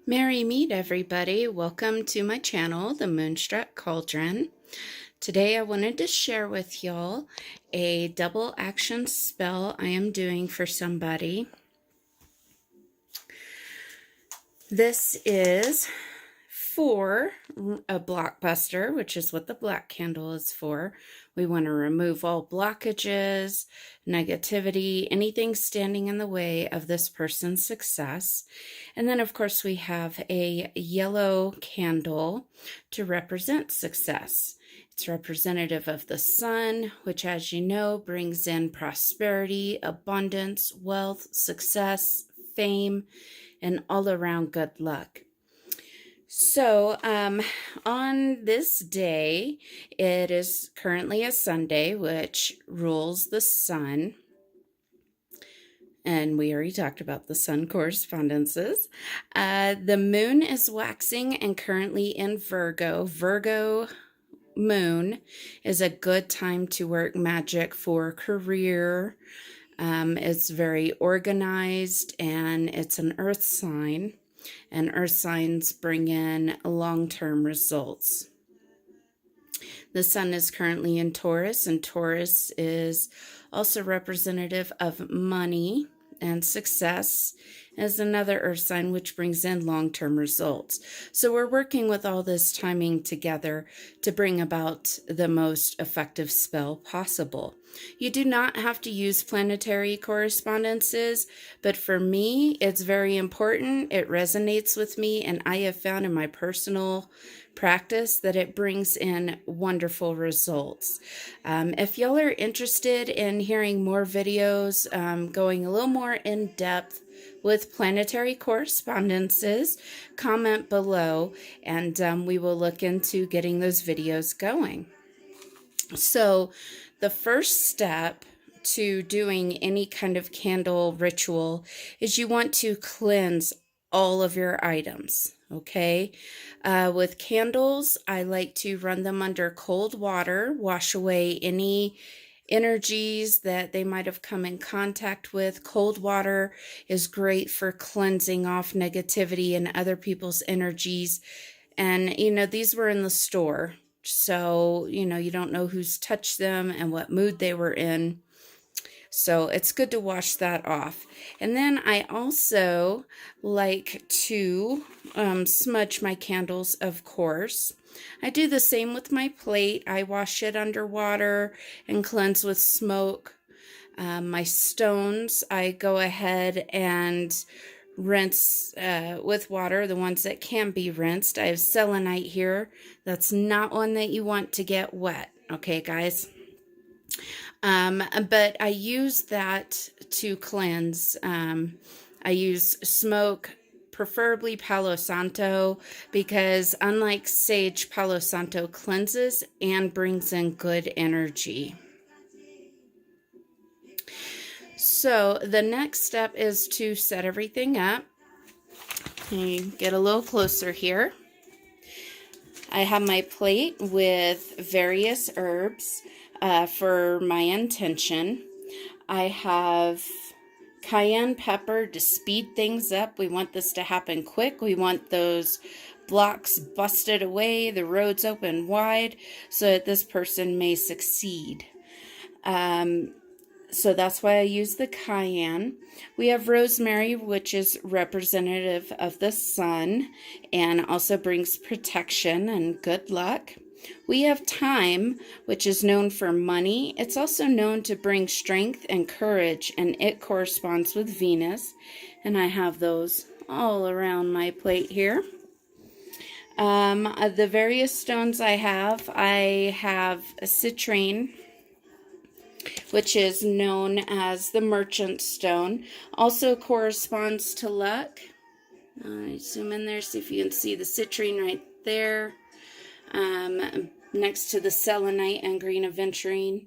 Merry meet everybody. Welcome to my channel, The Moonstruck Cauldron. Today I wanted to share with y'all a double action spell I am doing for somebody. This is for a blockbuster, which is what the black candle is for. We want to remove all blockages, negativity, anything standing in the way of this person's success. And then, of course, we have a yellow candle to represent success. It's representative of the sun, which, as you know, brings in prosperity, abundance, wealth, success, fame, and all around good luck. So, on this day, it is currently a Sunday, which rules the sun. And we already talked about the sun correspondences. The moon is waxing and currently in Virgo. Virgo moon is a good time to work magic for career. It's very organized and it's an earth sign. And earth signs bring in long-term results. The sun is currently in Taurus, and Taurus is also representative of money and success, as another earth sign which brings in long-term results. So we're working with all this timing together to bring about the most effective spell possible. You do not have to use planetary correspondences, but for me, it's very important. It resonates with me, and I have found in my personal practice that it brings in wonderful results. If y'all are interested in hearing more videos going a little more in depth with planetary correspondences, comment below and we will look into getting those videos going. So the first step to doing any kind of candle ritual is you want to cleanse all of your items. Okay, with candles, I like to run them under cold water, wash away any energies that they might have come in contact with. Cold water is great for cleansing off negativity and other people's energies. And, you know, these were in the store, so, you know, you don't know who's touched them and what mood they were in. So it's good to wash that off. And then I also like to smudge my candles, of course. I do the same with my plate. I wash it under water and cleanse with smoke. My stones, I go ahead and rinse with water, the ones that can be rinsed. I have selenite here. That's not one that you want to get wet. Okay, guys? But I use that to cleanse. I use smoke, preferably Palo Santo, because unlike sage, Palo Santo cleanses and brings in good energy. So the next step is to set everything up. You get a little closer here. I have my plate with various herbs for my intention. I have cayenne pepper to speed things up. We want this to happen quick. We want those blocks busted away, the roads open wide, so that this person may succeed. So that's why I use the cayenne. We have rosemary, which is representative of the sun and also brings protection and good luck. We have thyme, which is known for money. It's also known to bring strength and courage, and it corresponds with Venus. And I have those all around my plate here. The various stones I have a citrine, which is known as the merchant stone, also corresponds to luck. Zoom in there, see if you can see the citrine right there, next to the selenite and green aventurine.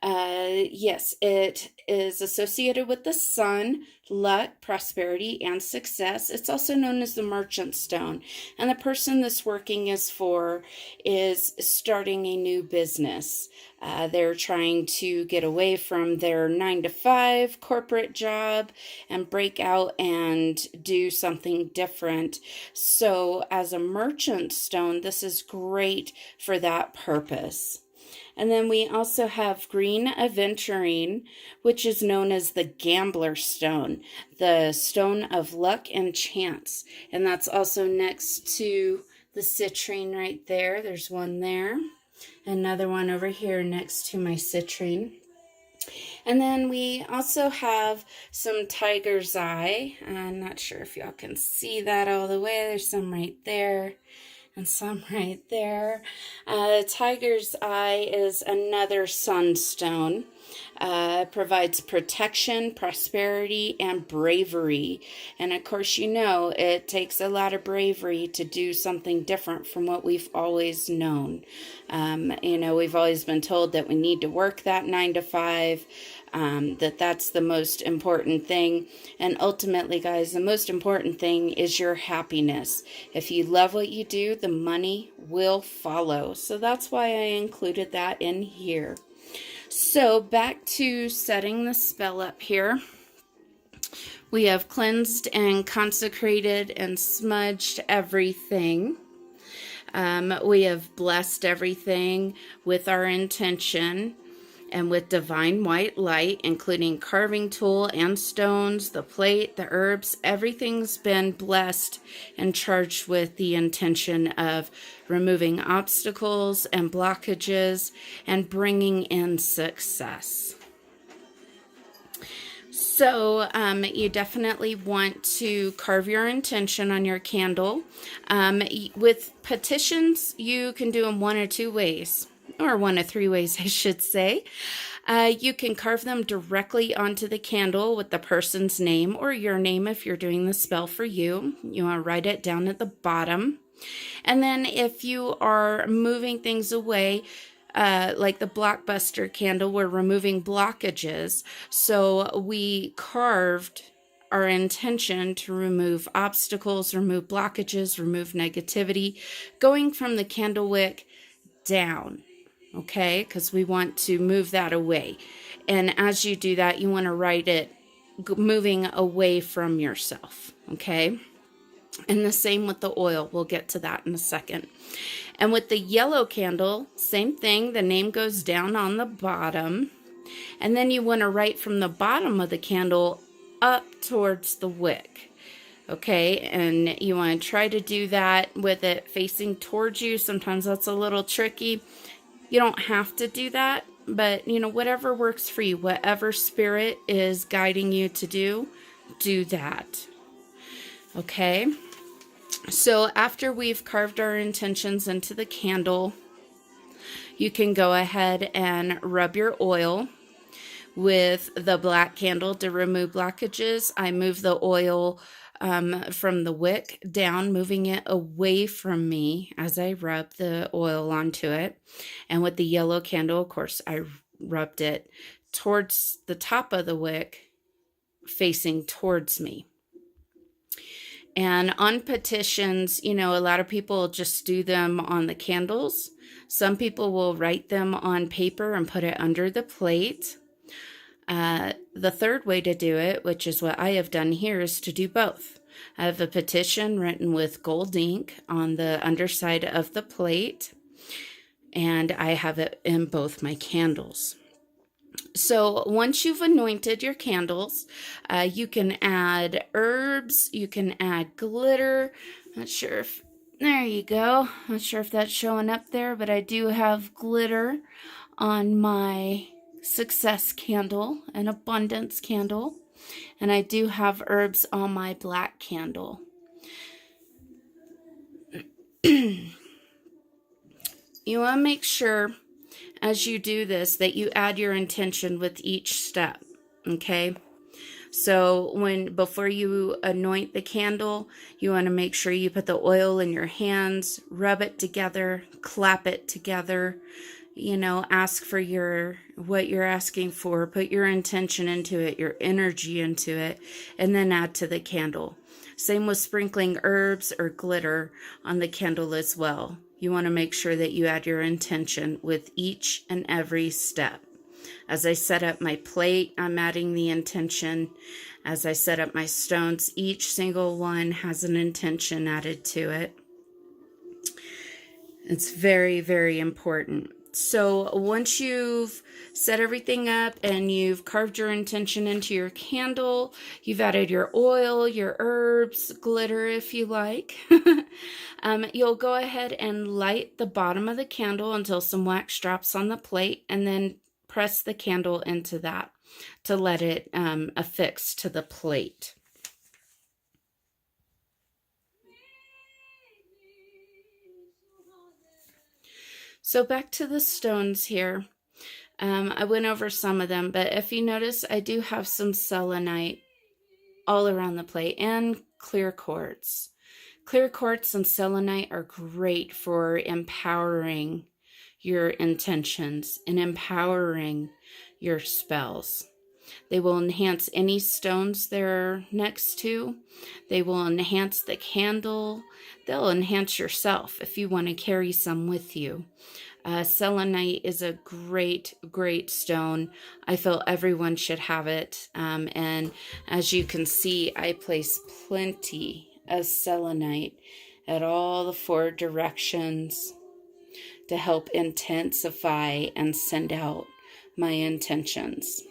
Yes, it is associated with the sun, luck, prosperity, and success. It's also known as the merchant stone. And the person this working is for is starting a new business. They're trying to get away from their 9 to 5 corporate job and break out and do something different. So, as a merchant stone, this is great for that purpose. And then we also have green aventurine, which is known as the gambler stone, the stone of luck and chance. And that's also next to the citrine right there. There's one there. Another one over here next to my citrine. And then we also have some tiger's eye. I'm not sure if y'all can see that all the way. There's some right there and some right there. Tiger's eye is another sunstone. Provides protection, prosperity, and bravery. And of course, you know, it takes a lot of bravery to do something different from what we've always known. You know, we've always been told that we need to work that 9 to 5, that's the most important thing. And ultimately, guys, the most important thing is your happiness. If you love what you do, the money will follow. So that's why I included that in here. So back to setting the spell up here. We have cleansed and consecrated and smudged everything. We have blessed everything with our intention and with divine white light, including carving tool and stones, the plate, the herbs. Everything's been blessed and charged with the intention of removing obstacles and blockages and bringing in success. So you definitely want to carve your intention on your candle. With petitions, you can do them 1 or 2 ways, or 1 of 3 ways, I should say. You can carve them directly onto the candle with the person's name or your name if you're doing the spell for you. You want to write it down at the bottom. And then if you are moving things away, like the Blockbuster candle, we're removing blockages. So we carved our intention to remove obstacles, remove blockages, remove negativity, going from the candle wick down, okay? Because we want to move that away. And as you do that, you want to write it moving away from yourself, okay? And the same with the oil. We'll get to that in a second. And with the yellow candle, same thing. The name goes down on the bottom. And then you want to write from the bottom of the candle up towards the wick. Okay, and you want to try to do that with it facing towards you. Sometimes that's a little tricky. You don't have to do that, but you know, whatever works for you, whatever spirit is guiding you to do that. Okay. So after we've carved our intentions into the candle, you can go ahead and rub your oil with the black candle to remove blockages. I move the oil from the wick down, moving it away from me as I rub the oil onto it. And with the yellow candle, of course, I rubbed it towards the top of the wick, facing towards me. And on petitions, you know, a lot of people just do them on the candles. Some people will write them on paper and put it under the plate. The third way to do it, which is what I have done here, is to do both. I have a petition written with gold ink on the underside of the plate, and I have it in both my candles. So once you've anointed your candles, you can add herbs, you can add glitter. Not sure if, there you go. Not sure if that's showing up there, but I do have glitter on my success candle, an abundance candle, and I do have herbs on my black candle. You want to make sure as you do this that you add your intention with each step, okay? So before you anoint the candle, you want to make sure you put the oil in your hands, rub it together, clap it together. you know, ask for what you're asking for, put your intention into it, your energy into it, and then add to the candle. Same with sprinkling herbs or glitter on the candle as well. You want to make sure that you add your intention with each and every step. As I set up my plate, I'm adding the intention. As I set up my stones, each single one has an intention added to it. It's very, very important. So once you've set everything up and you've carved your intention into your candle, you've added your oil, your herbs, glitter if you like, you'll go ahead and light the bottom of the candle until some wax drops on the plate, and then press the candle into that to let it affix to the plate. So back to the stones here. I went over some of them, but if you notice, I do have some selenite all around the plate and clear quartz. Clear quartz and selenite are great for empowering your intentions and empowering your spells. They will enhance any stones they're next to. They will enhance the candle. They'll enhance yourself if you want to carry some with you. Selenite is a great, great stone. I feel everyone should have it. And as you can see, I place plenty of selenite at all the 4 directions to help intensify and send out my intentions.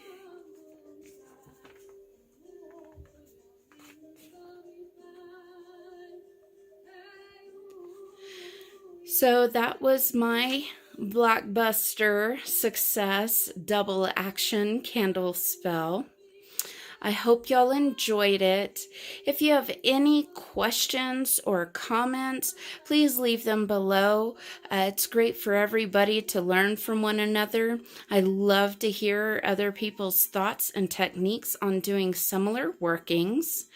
So that was my blockbuster success double action candle spell. I hope y'all enjoyed it. If you have any questions or comments, please leave them below. It's great for everybody to learn from one another. I love to hear other people's thoughts and techniques on doing similar workings.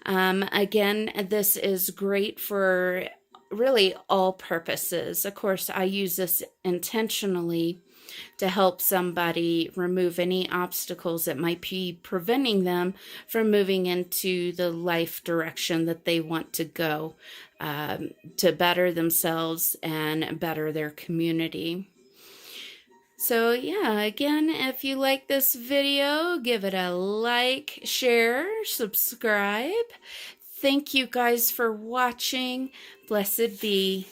Again, this is great for really all purposes. Of course, I use this intentionally to help somebody remove any obstacles that might be preventing them from moving into the life direction that they want to go, to better themselves and better their community. So yeah, again, if you like this video, give it a like, share, subscribe. Thank you guys for watching. Blessed be.